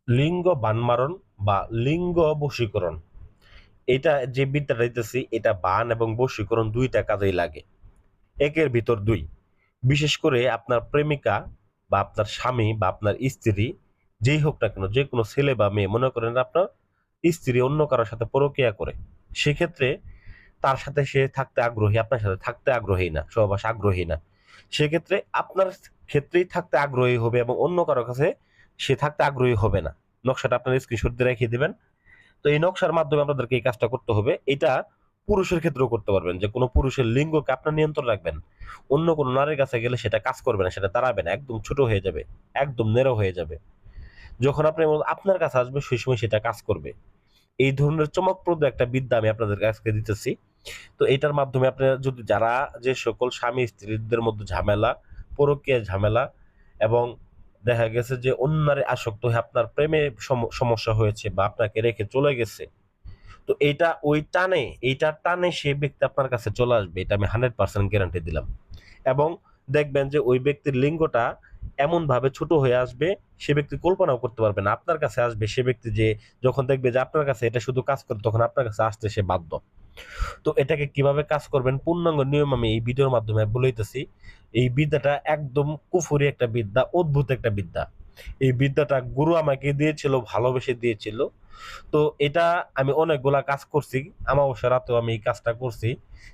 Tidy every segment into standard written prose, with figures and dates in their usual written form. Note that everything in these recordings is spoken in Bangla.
লিঙ্গ বানমারণ বা লিঙ্গ বশীকরণ, এটা যে বিদ্যাটা দিতেছি এটা বান এবং বশীকরণ ২ টা কাজেই লাগে। একের ভিতর ২। বিশেষ করে আপনার প্রেমিকা বা আপনার স্বামী বা আপনার স্ত্রী যেই হোক না কেন, যেকোনো ছেলে বা মেয়ে মনে করেন আপনার স্ত্রী অন্য কারো সাথে পরকীয়া করে। সেক্ষেত্রে তার সাথে সে থাকতে আগ্রহী, আপনার সাথে থাকতে আগ্রহী না, সহবাস আগ্রহী না। সেক্ষেত্রে আপনার ক্ষেত্রেই থাকতে আগ্রহী হবে এবং অন্য কারো কাছে সে থাকতে আগ্রহী হবে না। নকশাটা আপনার স্ক্রিনশট দিয়ে রেখে দিবেন। তো এই নকশার মাধ্যমে আপনাদেরকে এই কাজটা করতে হবে। এটা পুরুষের ক্ষেত্রেও করতে পারবেন, যে কোনো পুরুষের লিঙ্গকে আপনার নিয়ন্ত্রণ রাখবেন। অন্য কোনো নারীর কাছে গেলে সেটা কাজ করবে না, সেটা দাঁড়াবে না, একদম ছোট হয়ে যাবে, একদম নেরো হয়ে যাবে। যখন আপনি আপনার কাছে আসবে সেই সময় সেটা কাজ করবে। এই ধরনের চমকপ্রদ একটা বিদ্যা আমি আপনাদেরকে আজকে দিতেছি। তো এটার মাধ্যমে আপনারা যদি যারা যে সকল স্বামী স্ত্রীদের মধ্যে ঝামেলা, পরকীয়া ঝামেলা এবং দেখা গেছে যে অন্য নারী আসক্ত হয়ে আপনার প্রেমে সমস্যা হয়েছে বা আপনাকে রেখে চলে গেছে, তো এইটা ওই টানে, এইটার টানে সে ব্যক্তি আপনার কাছে চলে আসবে, এটা আমি 100% গ্যারান্টি দিলাম। এবং দেখবেন যে ওই ব্যক্তির লিঙ্গটা এমন ভাবে ছোট হয়ে আসবে, সে ব্যক্তি কল্পনাও করতে পারবে না আপনার কাছে আসবে। সে ব্যক্তি যে যখন দেখবে যে আপনার কাছে এটা শুধু কাজ করে, তখন আপনার কাছে আসতে সে বাধ্য। তো এটাকে কিভাবে কাজ করবেন পূর্ণাঙ্গ নিয়ম আমি এই ভিডিওর মাধ্যমে বলেইতেছি। এই বিদ্যাটা একদম কুফুরি একটা বিদ্যা, অদ্ভুত একটা বিদ্যা। এই বিদ্যাটা গুরু আমাকে দিয়েছিল, ভালোবেসে দিয়েছিল। তো এটা আমি অনেকগুলা কাজ করছি। আমাবস্যা রাতেও আমি এই কাজটা করছি।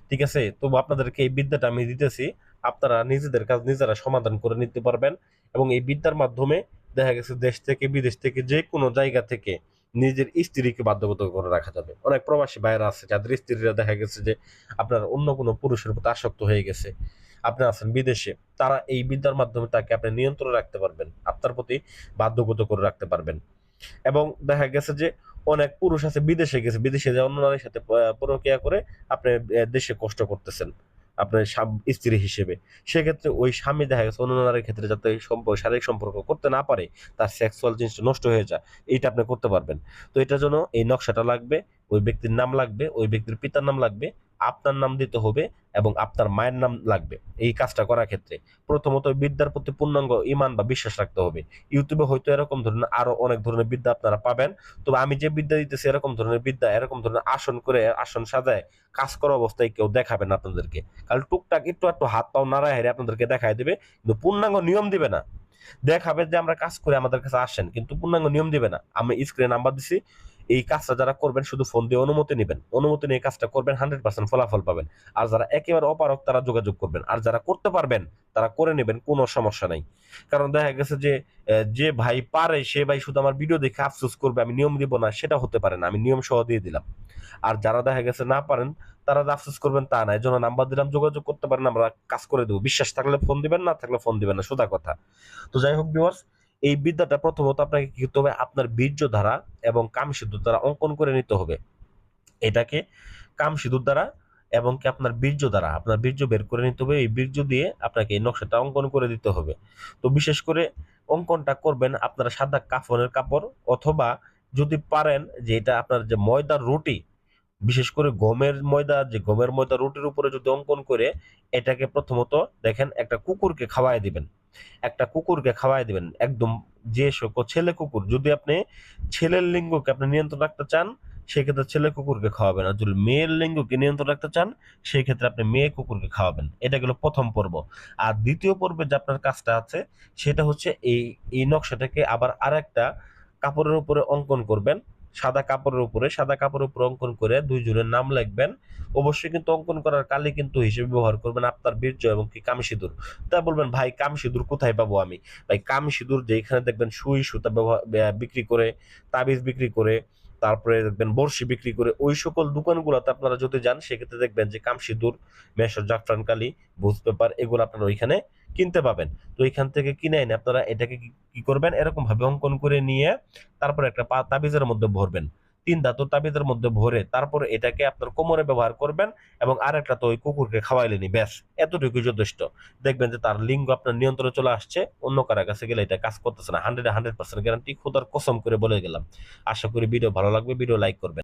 ঠিক আছে? তবু আপনাদেরকে এই বিদ্যাটা আমি দিতেছি। আপনারা নিজেদের কাজ নিজেরা সমাধান করে নিতে পারবেন এবং এই বিদ্যার মাধ্যমে দেখা গেছে দেশ থেকে বিদেশ থেকে যেকোনো জায়গা থেকে নিজের স্ত্রীকে বাধ্যগত করে রাখা যাবে। অনেক প্রবাসী ভাইয়েরা আছে যাদের স্ত্রীরা দেখা গেছে যে আপনার অন্য কোনো পুরুষের প্রতি আসক্ত হয়ে গেছে। আপনি আছেন বিদেশে। তারা এই বিদ্যার মাধ্যমে তাকে আপনি নিয়ন্ত্রণে রাখতে পারবেন। আপনার প্রতি বাধ্যগত করে রাখতে পারবেন। এবং দেখা গেছে যে অনেক পুরুষ আছে বিদেশে গেছে, বিদেশে যে অন্য নারীর সাথে পরকীয়া করে আপনি দেশে কষ্ট করতেছেন আপনার স্ত্রী হিসেবে। সেক্ষেত্রে ওই স্বামী দেখা গেছে অন্য নারীর ক্ষেত্রে যাতে এই শারীরিক সম্পর্ক করতে না পারে, তার সেক্সুয়াল জিনিসটা নষ্ট হয়ে যায়, এইটা আপনি করতে পারবেন। তো এটার জন্য এই নকশাটা লাগবে, ওই ব্যক্তির নাম লাগবে, ওই ব্যক্তির পিতার নাম লাগবে, আপনার নাম দিতে হবে এবং আপনার মায়ের নাম লাগবে এই কাজটা করার ক্ষেত্রে। প্রথমত বিদ্যার প্রতি পূর্ণাঙ্গ ঈমান বা বিশ্বাস রাখতে হবে। ইউটিউবে হয়তো এরকম ধরনের আরো অনেক ধরনের বিদ্যা আপনারা পাবেন। তবে আমি যে বিদ্যা দিতেছি এরকম ধরনের বিদ্যা, এরকম ধরনের আসন করে আসন সাজায় কাজ করা অবস্থায় কেউ দেখাবে না আপনাদেরকে। কারণ টুকটাক একটু একটু হাত পাও নাড়ায় হেরে আপনাদেরকে দেখায় দিবে, কিন্তু পূর্ণাঙ্গ নিয়ম দিবে না। দেখাবে যে আমরা কাজ করে আমাদের কাছে আসেন, কিন্তু পূর্ণাঙ্গ নিয়ম দিবে না। আমি স্ক্রিনে নাম্বার দিছি, এই কাজটা যারা করবেন শুধু ফোন দিয়ে অনুমতি নেবেন, অনুমতি নিয়ে কাজটা করবেন, 100% ফলাফল পাবেন। আর যারা একেবারে অপারক তারা যোগাযোগ করবেন, আর যারা করতে পারবেন তারা করে নেবেন, কোনো সমস্যা নাই। কারণ দেখা গেছে যে যে ভাই পারে সে ভাই শুধু আমার ভিডিও দেখে আফসোস করবে আমি নিয়ম দিব না, সেটা হতে পারে না। আমি নিয়ম সহ দিয়ে দিলাম। আর যারা দেখা গেছে না পারেন তারা যে আফসোস করবেন তা না, এই জন্য নাম্বার দিলাম, যোগাযোগ করতে পারেন, আমরা কাজ করে দেবো। বিশ্বাস থাকলে ফোন দিবেন, না থাকলে ফোন দিবেন না, সোজা কথা। তো যাই হোক ভিউয়ার্স, এই বিদ্যাটা প্রথমত আপনাকে কি করতে হবে, আপনার বীর্য ধারা এবং কামসিদ্ধুর দ্বারা অঙ্কন করে নিতে হবে। এটাকে কামসিঁদুর দ্বারা এবং কি আপনার বীর্য দ্বারা আপনার বীর্য বের করে নিতে হবে। এই বীর্য দিয়ে আপনাকে এই নকশাটা অঙ্কন করে দিতে হবে। তো বিশেষ করে অঙ্কনটা করবেন আপনারা সাদা কাফনের কাপড়, অথবা যদি পারেন যে এটা আপনার যে ময়দার রুটি, বিশেষ করে গমের ময়দা, যে গমের ময়দা রুটির উপরে যদি অঙ্কন করে এটাকে প্রথমত দেখেন একটা কুকুরকে খাওয়ায় দিবেন। একটা কুকুরকে খাওয়ায় দিবেন একদম, যে সকল ছেলে কুকুর, যদি আপনি ছেলের লিঙ্গকে আপনি নিয়ন্ত্রণ রাখতে চান সেক্ষেত্রে ছেলে কুকুরকে খাওয়াবেন, আর যদি মেয়ের লিঙ্গকে নিয়ন্ত্রণ রাখতে চান সেই ক্ষেত্রে আপনি মেয়ে কুকুরকে খাওয়াবেন। এটা গেল প্রথম পর্ব। আর দ্বিতীয় পর্বে যে আপনার কাজটা আছে সেটা হচ্ছে এই এই নকশাটাকে আবার আরেকটা কাপড়ের উপরে অঙ্কন করবেন। সাদা কাপড়ের উপরে অঙ্কন করে দুইজনের নাম লিখবেন। অবশ্যই কিন্তু অঙ্কন করার কালি কিন্তু হিসেবে ব্যবহার করবেন আপনার বীর্য এবং কি কামসিঁদুর। তা বলবেন ভাই কামসিঁদুর কোথায় পাবো আমি? ভাই কামসিঁদুর যেখানে দেখবেন সুই সুতা বিক্রি করে, তাবিজ বিক্রি করে, তারপরে দেখবেন বড়শি বিক্রি করে, ওই সকল দোকানগুলোতে আপনারা যদি যান সেক্ষেত্রে দেখবেন যে কামসিঁদুর, মেশর জাফরান কালি, ভুজ পেপার এগুলো আপনারা ওইখানে কিনতে পাবেন। তো এখান থেকে কিনে এনে আপনারা এটাকে কি করবেন, এরকম ভাবে অঙ্কন করে নিয়ে তারপর একটা তাবিজের মধ্যে ভরবেন। ৩ ধাতুর তাবিজের মধ্যে ভরে তারপর এটাকে আপনার কোমরে ব্যবহার করবেন এবং আরেকটা তো ওই কুকুরকে খাওয়াইলেনি, ব্যাস এতটুকুই যথেষ্ট। দেখবেন যে তার লিঙ্গ আপনার নিয়ন্ত্রণে চলে আসছে, অন্য কারো কাছে গেলে এটা কাজ করতেছে না। 100% গ্যারান্টি, খোদার কসম করে বলে গেলাম। আশা করি ভিডিও ভালো লাগবে, ভিডিও লাইক করবেন।